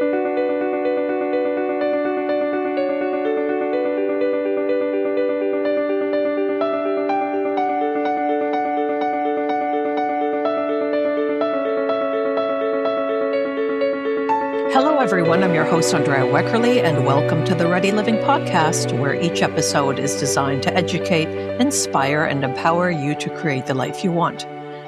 Hello, everyone. I'm your host, Andrea Weckerly, and welcome to the Ready Living Podcast, where each episode is designed to educate, inspire, and empower you to create the life you want.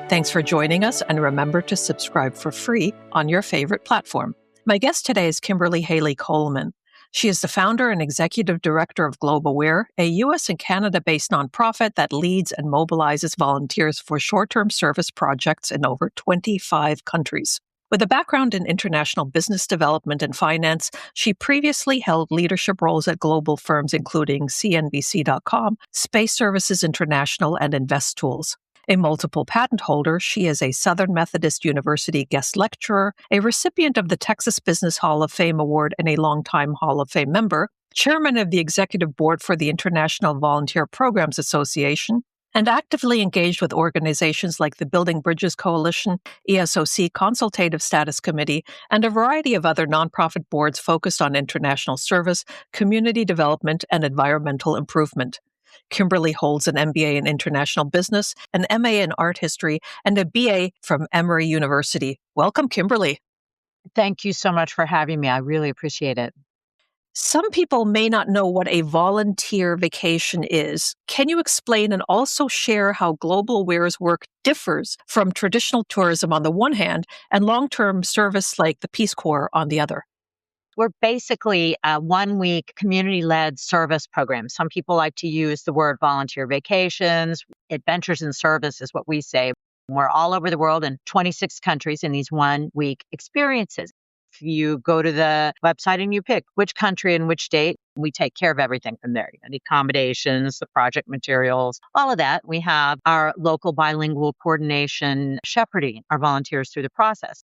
Thanks for joining us, and remember to subscribe for free on your favorite platform. My guest today is Kimberly Haley-Coleman. She is the founder and executive director of GlobalWare, a U.S. and Canada-based nonprofit that leads and mobilizes volunteers for short-term service projects in over 25 countries. With a background in international business development and finance, she previously held leadership roles at global firms including CNBC.com, Space Services International, and InvestTools. A multiple patent holder, she is a Southern Methodist University guest lecturer, a recipient of the Texas Business Hall of Fame Award, and a longtime Hall of Fame member, chairman of the executive board for the International Volunteer Programs Association, and actively engaged with organizations like the Building Bridges Coalition, ESOC Consultative Status Committee, and a variety of other nonprofit boards focused on international service, community development, and environmental improvement. Kimberly holds an MBA in International Business, an MA in Art History, and a BA from Emory University. Welcome, Kimberly. Thank you so much for having me. I really appreciate it. Some people may not know what a volunteer vacation is. Can you explain and also share how GlobalWare's work differs from traditional tourism on the one hand and long-term service like the Peace Corps on the other? We're basically a one-week community-led service program. Some people like to use the word volunteer vacations. Adventures in service is what we say. We're all over the world in 26 countries in these one-week experiences. If you go to the website and you pick which country and which date, we take care of everything from there. The accommodations, the project materials, all of that. We have our local bilingual coordination shepherding our volunteers through the process.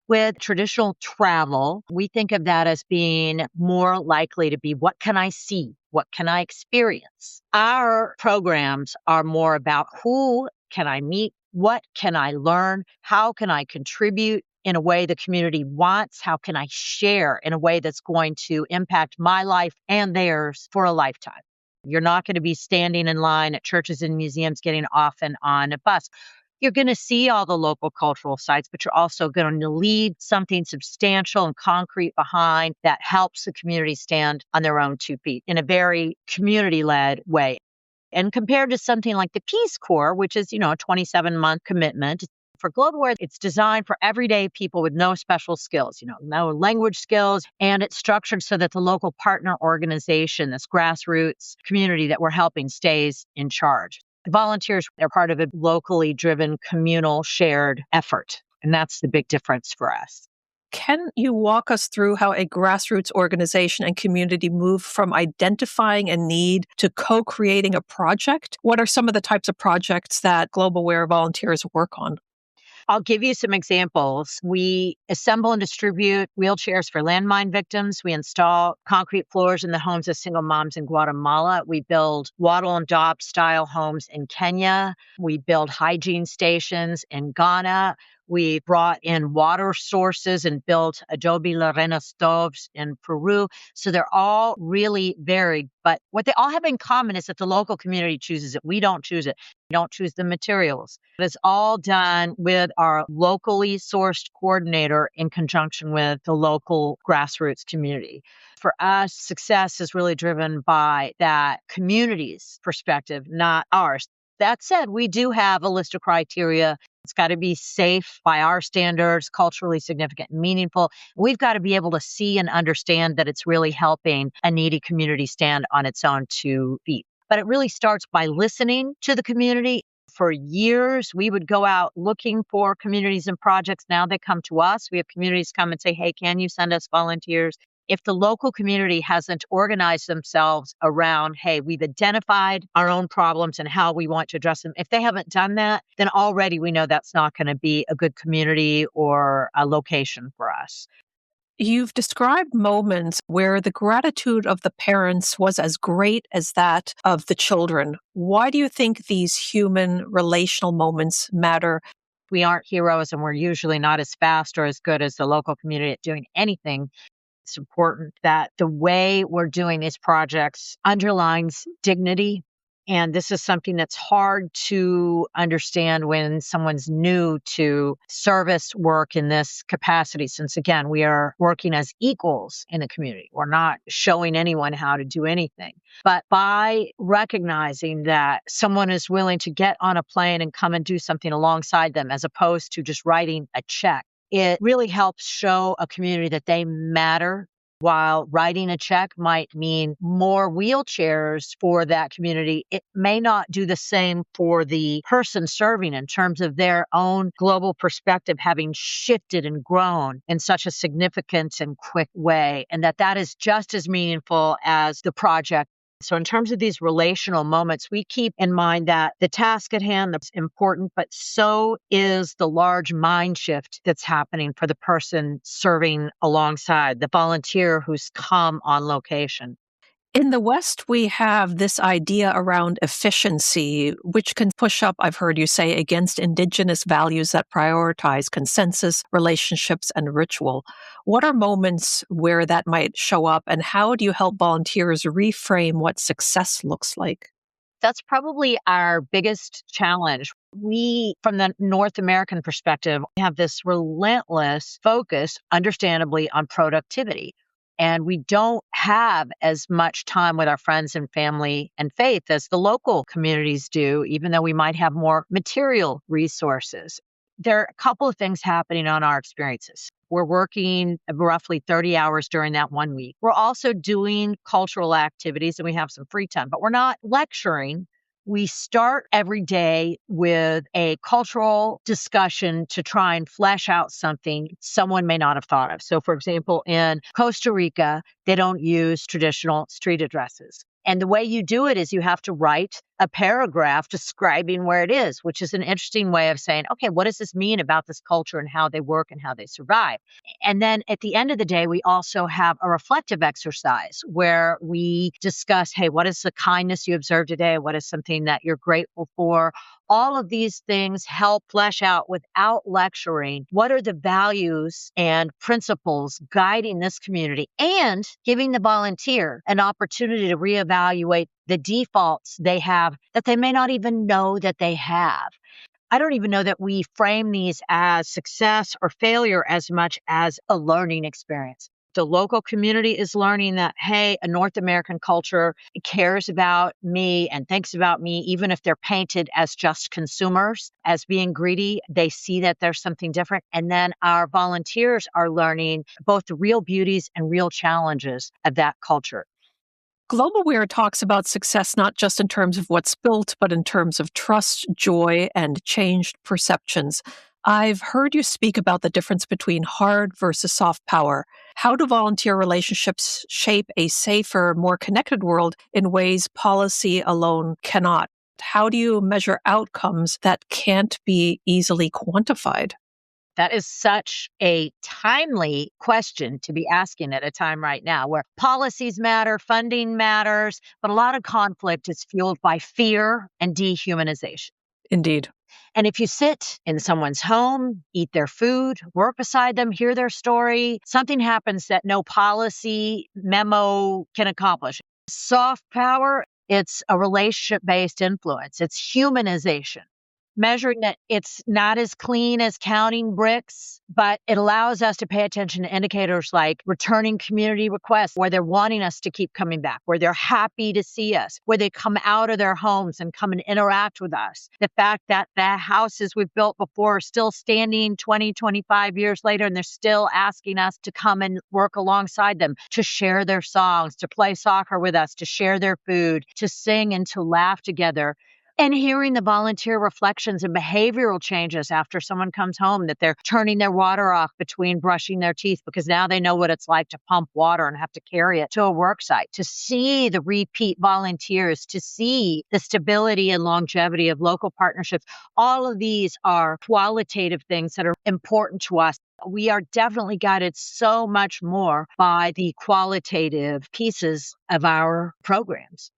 With traditional travel, we think of that as being more likely to be, what can I see? What can I experience? Our programs are more about who can I meet? What can I learn? How can I contribute in a way the community wants? How can I share in a way that's going to impact my life and theirs for a lifetime? You're not going to be standing in line at churches and museums getting off and on a bus. You're going to see all the local cultural sites, but you're also going to leave something substantial and concrete behind that helps the community stand on their own 2 feet in a very community-led way. And compared to something like the Peace Corps, which is, a 27-month commitment, for GlobalWare, it's designed for everyday people with no special skills, no language skills, and it's structured so that the local partner organization, this grassroots community that we're helping, stays in charge. The volunteers are part of a locally driven, communal, shared effort, and that's the big difference for us. Can you walk us through how a grassroots organization and community move from identifying a need to co-creating a project? What are some of the types of projects that GlobalWare volunteers work on? I'll give you some examples. We assemble and distribute wheelchairs for landmine victims. We install concrete floors in the homes of single moms in Guatemala. We build wattle and daub style homes in Kenya. We build hygiene stations in Ghana. We brought in water sources and built Adobe Lorena stoves in Peru. So they're all really varied. But what they all have in common is that the local community chooses it. We don't choose it. We don't choose the materials. It's all done with our locally sourced coordinator in conjunction with the local grassroots community. For us, success is really driven by that community's perspective, not ours. That said, we do have a list of criteria. It's got to be safe by our standards, culturally significant and meaningful. We've got to be able to see and understand that it's really helping a needy community stand on its own 2 feet. But it really starts by listening to the community. For years, we would go out looking for communities and projects. Now they come to us. We have communities come and say, hey, can you send us volunteers? If the local community hasn't organized themselves around, hey, we've identified our own problems and how we want to address them, if they haven't done that, then already we know that's not going to be a good community or a location for us. You've described moments where the gratitude of the parents was as great as that of the children. Why do you think these human relational moments matter? We aren't heroes, and we're usually not as fast or as good as the local community at doing anything. It's important that the way we're doing these projects underlines dignity. And this is something that's hard to understand when someone's new to service work in this capacity, since again, we are working as equals in the community. We're not showing anyone how to do anything. But by recognizing that someone is willing to get on a plane and come and do something alongside them, as opposed to just writing a check, it really helps show a community that they matter. While writing a check might mean more wheelchairs for that community, it may not do the same for the person serving in terms of their own global perspective having shifted and grown in such a significant and quick way, and that is just as meaningful as the project. So in terms of these relational moments, we keep in mind that the task at hand is important, but so is the large mind shift that's happening for the person serving alongside, the volunteer who's come on location. In the West, we have this idea around efficiency, which can push up, I've heard you say, against indigenous values that prioritize consensus, relationships, and ritual. What are moments where that might show up, and how do you help volunteers reframe what success looks like? That's probably our biggest challenge. We, from the North American perspective, have this relentless focus, understandably, on productivity. And we don't have as much time with our friends and family and faith as the local communities do, even though we might have more material resources. There are a couple of things happening on our experiences. We're working roughly 30 hours during that 1 week. We're also doing cultural activities and we have some free time, but we're not lecturing. We start every day with a cultural discussion to try and flesh out something someone may not have thought of. So, for example, in Costa Rica, they don't use traditional street addresses. And the way you do it is you have to write a paragraph describing where it is, which is an interesting way of saying, okay, what does this mean about this culture and how they work and how they survive? And then at the end of the day, we also have a reflective exercise where we discuss, hey, what is the kindness you observed today? What is something that you're grateful for? All of these things help flesh out, without lecturing, what are the values and principles guiding this community, and giving the volunteer an opportunity to reevaluate the defaults they have that they may not even know that they have. I don't even know that we frame these as success or failure as much as a learning experience. The local community is learning that, hey, a North American culture cares about me and thinks about me, even if they're painted as just consumers, as being greedy. They see that there's something different. And then our volunteers are learning both the real beauties and real challenges of that culture. Global Weird talks about success not just in terms of what's built, but in terms of trust, joy, and changed perceptions. I've heard you speak about the difference between hard versus soft power. How do volunteer relationships shape a safer, more connected world in ways policy alone cannot? How do you measure outcomes that can't be easily quantified? That is such a timely question to be asking at a time right now where policies matter, funding matters, but a lot of conflict is fueled by fear and dehumanization. Indeed. And if you sit in someone's home, eat their food, work beside them, hear their story, something happens that no policy memo can accomplish. Soft power, it's a relationship-based influence. It's humanization. Measuring that it's not as clean as counting bricks, but it allows us to pay attention to indicators like returning community requests, where they're wanting us to keep coming back, where they're happy to see us, where they come out of their homes and come and interact with us. The fact that the houses we've built before are still standing 20, 25 years later, and they're still asking us to come and work alongside them, to share their songs, to play soccer with us, to share their food, to sing and to laugh together. And hearing the volunteer reflections and behavioral changes after someone comes home, that they're turning their water off between brushing their teeth because now they know what it's like to pump water and have to carry it to a work site, to see the repeat volunteers, to see the stability and longevity of local partnerships. All of these are qualitative things that are important to us. We are definitely guided so much more by the qualitative pieces of our programs.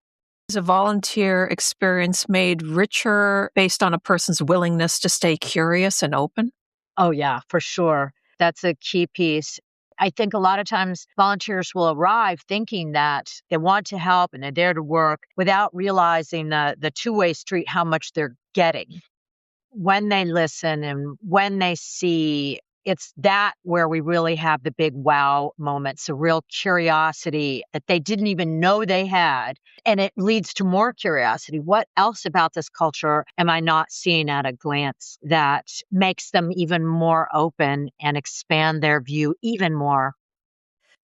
Is a volunteer experience made richer based on a person's willingness to stay curious and open? Oh, yeah, for sure. That's a key piece. I think a lot of times volunteers will arrive thinking that they want to help and they're there to work without realizing the two-way street, how much they're getting. When they listen and when they see, it's that where we really have the big wow moments, a real curiosity that they didn't even know they had. And it leads to more curiosity. What else about this culture am I not seeing at a glance that makes them even more open and expand their view even more?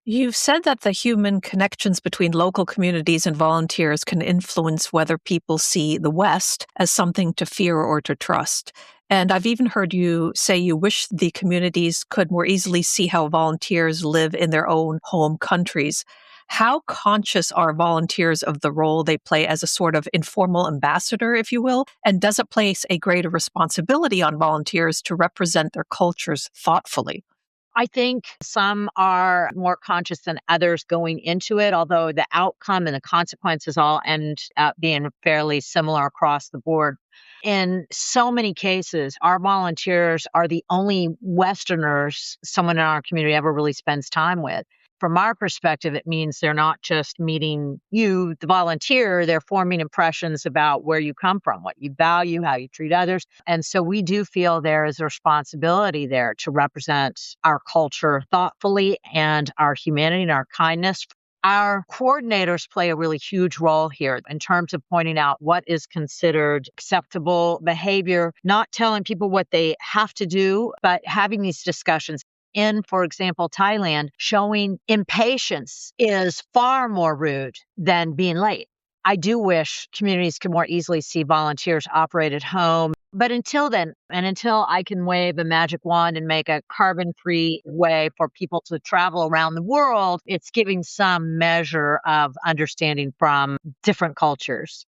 You've said that the human connections between local communities and volunteers can influence whether people see the West as something to fear or to trust. And I've even heard you say you wish the communities could more easily see how volunteers live in their own home countries. How conscious are volunteers of the role they play as a sort of informal ambassador, if you will? And does it place a greater responsibility on volunteers to represent their cultures thoughtfully? I think some are more conscious than others going into it, although the outcome and the consequences all end up being fairly similar across the board. In so many cases, our volunteers are the only Westerners someone in our community ever really spends time with. From our perspective, it means they're not just meeting you, the volunteer, they're forming impressions about where you come from, what you value, how you treat others. And so we do feel there is a responsibility there to represent our culture thoughtfully and our humanity and our kindness. Our coordinators play a really huge role here in terms of pointing out what is considered acceptable behavior, not telling people what they have to do, but having these discussions. In, for example, Thailand, showing impatience is far more rude than being late. I do wish communities could more easily see volunteers operate at home. But until then, and until I can wave a magic wand and make a carbon free way for people to travel around the world, it's giving some measure of understanding from different cultures.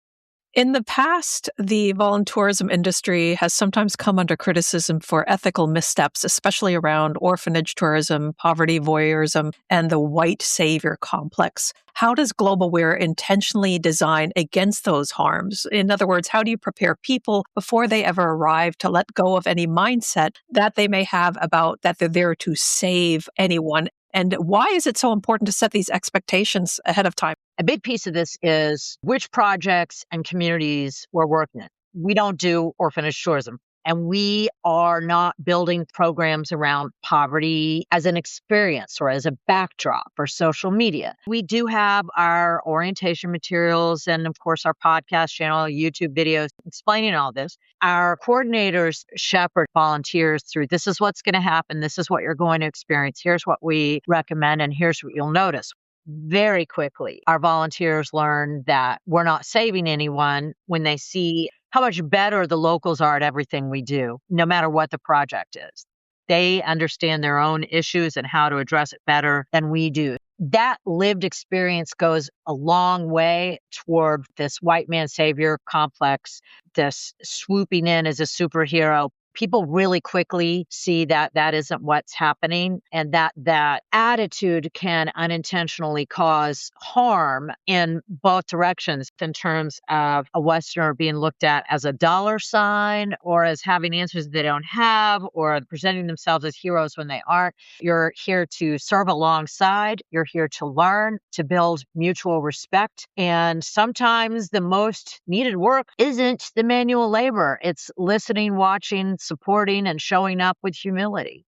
In the past, the volunteerism industry has sometimes come under criticism for ethical missteps, especially around orphanage tourism, poverty voyeurism, and the white savior complex. How does GlobalWare intentionally design against those harms? In other words, how do you prepare people before they ever arrive to let go of any mindset that they may have about that they're there to save anyone? And why is it so important to set these expectations ahead of time? A big piece of this is which projects and communities we're working in. We don't do orphanage tourism, and we are not building programs around poverty as an experience or as a backdrop or social media. We do have our orientation materials and, of course, our podcast channel, YouTube videos explaining all this. Our coordinators shepherd volunteers through this is what's going to happen. This is what you're going to experience. Here's what we recommend, and here's what you'll notice. Very quickly, our volunteers learn that we're not saving anyone when they see how much better the locals are at everything we do, no matter what the project is. They understand their own issues and how to address it better than we do. That lived experience goes a long way toward this white man savior complex, this swooping in as a superhero. People really quickly see that that isn't what's happening, and that attitude can unintentionally cause harm in both directions in terms of a Westerner being looked at as a dollar sign or as having answers they don't have or presenting themselves as heroes when they aren't. You're here to serve alongside. You're here to learn, to build mutual respect. And sometimes the most needed work isn't the manual labor. It's listening, watching, supporting, and showing up with humility.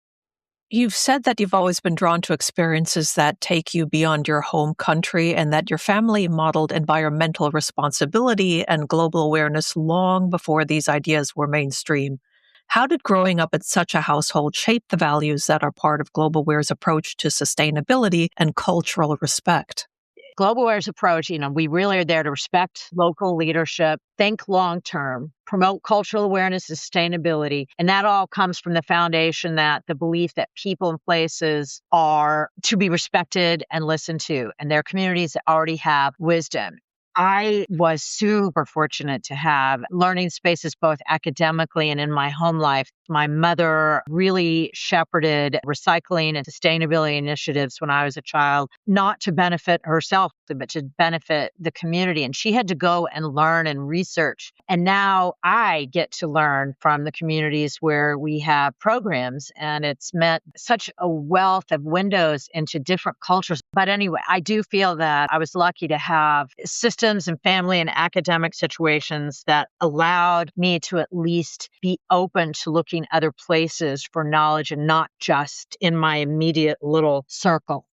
You've said that you've always been drawn to experiences that take you beyond your home country and that your family modeled environmental responsibility and global awareness long before these ideas were mainstream. How did growing up in such a household shape the values that are part of GlobalWare's approach to sustainability and cultural respect? GlobalWare's approach, we really are there to respect local leadership, think long term, promote cultural awareness and sustainability. And that all comes from the foundation that the belief that people and places are to be respected and listened to, and their communities that already have wisdom. I was super fortunate to have learning spaces both academically and in my home life. My mother really shepherded recycling and sustainability initiatives when I was a child, not to benefit herself, but to benefit the community. And she had to go and learn and research. And now I get to learn from the communities where we have programs. And it's meant such a wealth of windows into different cultures. But anyway, I do feel that I was lucky to have systems and family and academic situations that allowed me to at least be open to looking other places for knowledge and not just in my immediate little circle.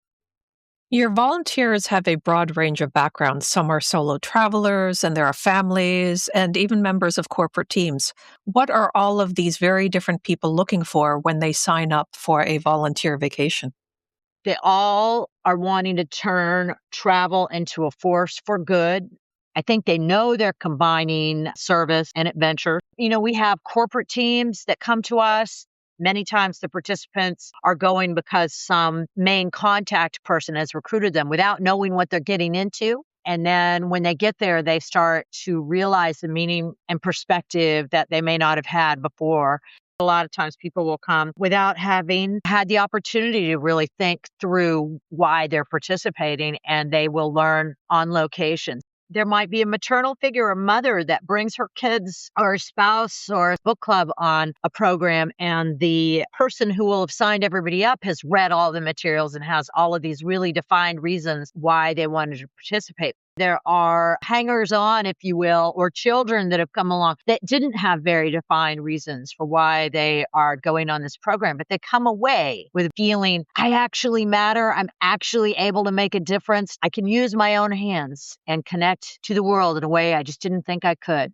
Your volunteers have a broad range of backgrounds. Some are solo travelers, and there are families, and even members of corporate teams. What are all of these very different people looking for when they sign up for a volunteer vacation? They all are wanting to turn travel into a force for good. I think they know they're combining service and adventure. We have corporate teams that come to us. Many times the participants are going because some main contact person has recruited them without knowing what they're getting into. And then when they get there, they start to realize the meaning and perspective that they may not have had before. A lot of times people will come without having had the opportunity to really think through why they're participating, and they will learn on location. There might be a maternal figure, a mother that brings her kids or a spouse or a book club on a program, and the person who will have signed everybody up has read all the materials and has all of these really defined reasons why they wanted to participate. There are hangers on, if you will, or children that have come along that didn't have very defined reasons for why they are going on this program, but they come away with feeling, I actually matter. I'm actually able to make a difference. I can use my own hands and connect to the world in a way I just didn't think I could.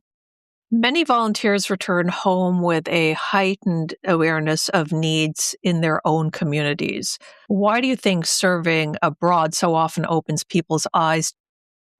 Many volunteers return home with a heightened awareness of needs in their own communities. Why do you think serving abroad so often opens people's eyes?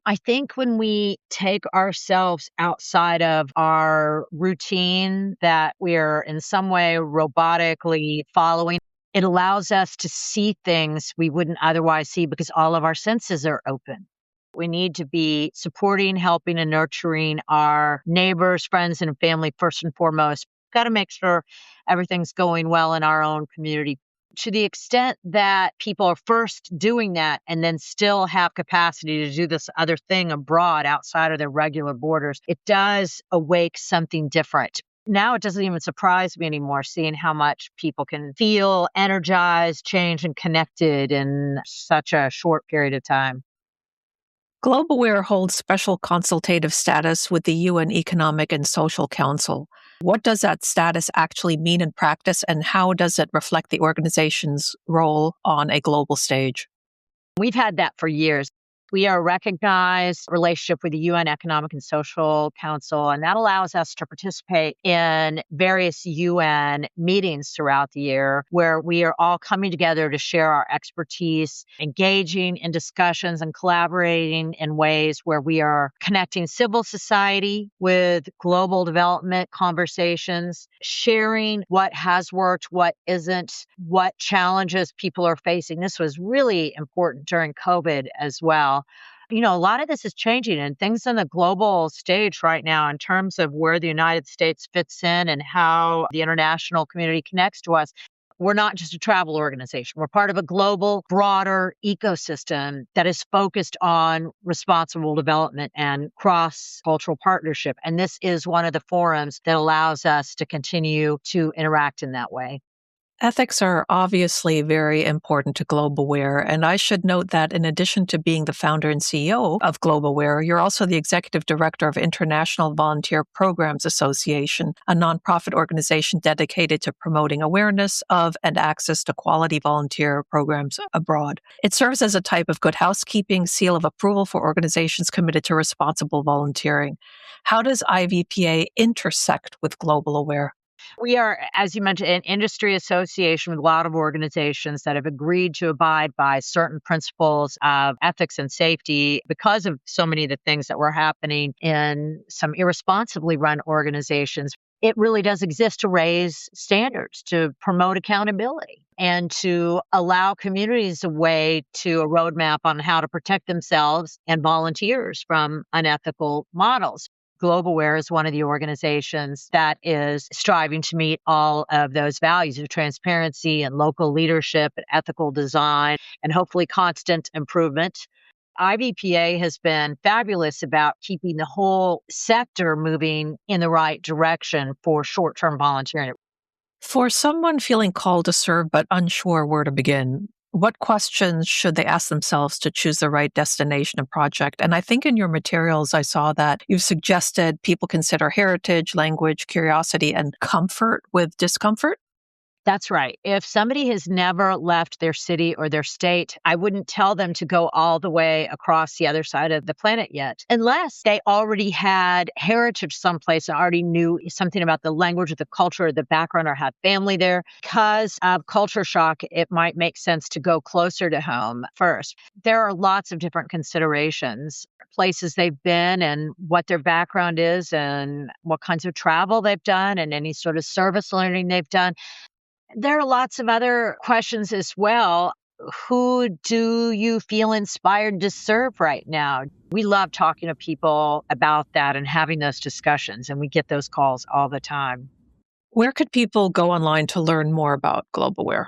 I think when we take ourselves outside of our routine that we're in some way robotically following, it allows us to see things we wouldn't otherwise see because all of our senses are open. We need to be supporting, helping, and nurturing our neighbors, friends, and family first and foremost. Got to make sure everything's going well in our own community. To the extent that people are first doing that and then still have capacity to do this other thing abroad outside of their regular borders, it does awake something different. Now it doesn't even surprise me anymore seeing how much people can feel energized, changed, and connected in such a short period of time. GlobalWare holds special consultative status with the UN Economic and Social Council. What does that status actually mean in practice, and how does it reflect the organization's role on a global stage? We've had that for years. We are a recognized relationship with the UN Economic and Social Council, and that allows us to participate in various UN meetings throughout the year where we are all coming together to share our expertise, engaging in discussions and collaborating in ways where we are connecting civil society with global development conversations, sharing what has worked, what isn't, what challenges people are facing. This was really important during COVID as well. A lot of this is changing and things on the global stage right now in terms of where the United States fits in and how the international community connects to us. We're not just a travel organization. We're part of a global, broader ecosystem that is focused on responsible development and cross-cultural partnership. And this is one of the forums that allows us to continue to interact in that way. Ethics are obviously very important to GlobalWare, and I should note that in addition to being the founder and CEO of GlobalWare, you're also the executive director of International Volunteer Programs Association, a nonprofit organization dedicated to promoting awareness of and access to quality volunteer programs abroad. It serves as a type of good housekeeping seal of approval for organizations committed to responsible volunteering. How does IVPA intersect with GlobalWare? We are, as you mentioned, an industry association with a lot of organizations that have agreed to abide by certain principles of ethics and safety because of so many of the things that were happening in some irresponsibly run organizations. It really does exist to raise standards, to promote accountability. and to allow communities a way to a roadmap on how to protect themselves and volunteers from unethical models. GlobalWare is one of the organizations that is striving to meet all of those values of transparency and local leadership and ethical design and hopefully constant improvement. IBPA has been fabulous about keeping the whole sector moving in the right direction for short-term volunteering. For someone feeling called to serve but unsure where to begin, what questions should they ask themselves to choose the right destination and project? And I think in your materials, I saw that you've suggested people consider heritage, language, curiosity, and comfort with discomfort. That's right. If somebody has never left their city or their state, I wouldn't tell them to go all the way across the other side of the planet yet, unless they already had heritage someplace and already knew something about the language or the culture or the background or had family there. Because of culture shock, it might make sense to go closer to home first. There are lots of different considerations, places they've been and what their background is and what kinds of travel they've done and any sort of service learning they've done. There are lots of other questions as well. Who do you feel inspired to serve right now? We love talking to people about that and having those discussions, and we get those calls all the time. Where could people go online to learn more about GlobalWare?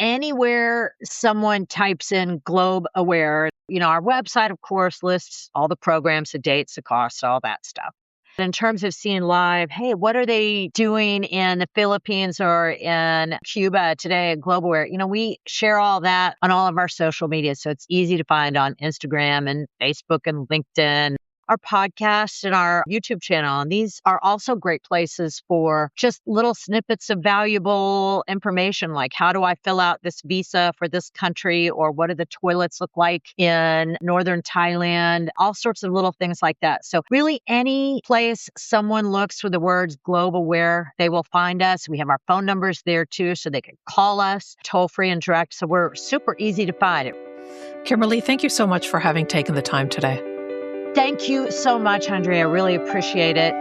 Anywhere someone types in Globe Aware, our website, of course, lists all the programs, the dates, the costs, all that stuff. In terms of seeing live, hey, what are they doing in the Philippines or in Cuba today at GlobalWare? We share all that on all of our social media. So it's easy to find on Instagram and Facebook and LinkedIn, our podcast and our YouTube channel. And these are also great places for just little snippets of valuable information, like how do I fill out this visa for this country, or what do the toilets look like in northern Thailand, all sorts of little things like that. So really any place someone looks for the words GlobalWare, they will find us. We have our phone numbers there too, so they can call us toll free and direct. So we're super easy to find. Kimberly, thank you so much for having taken the time today. Thank you so much, Andrea. I really appreciate it.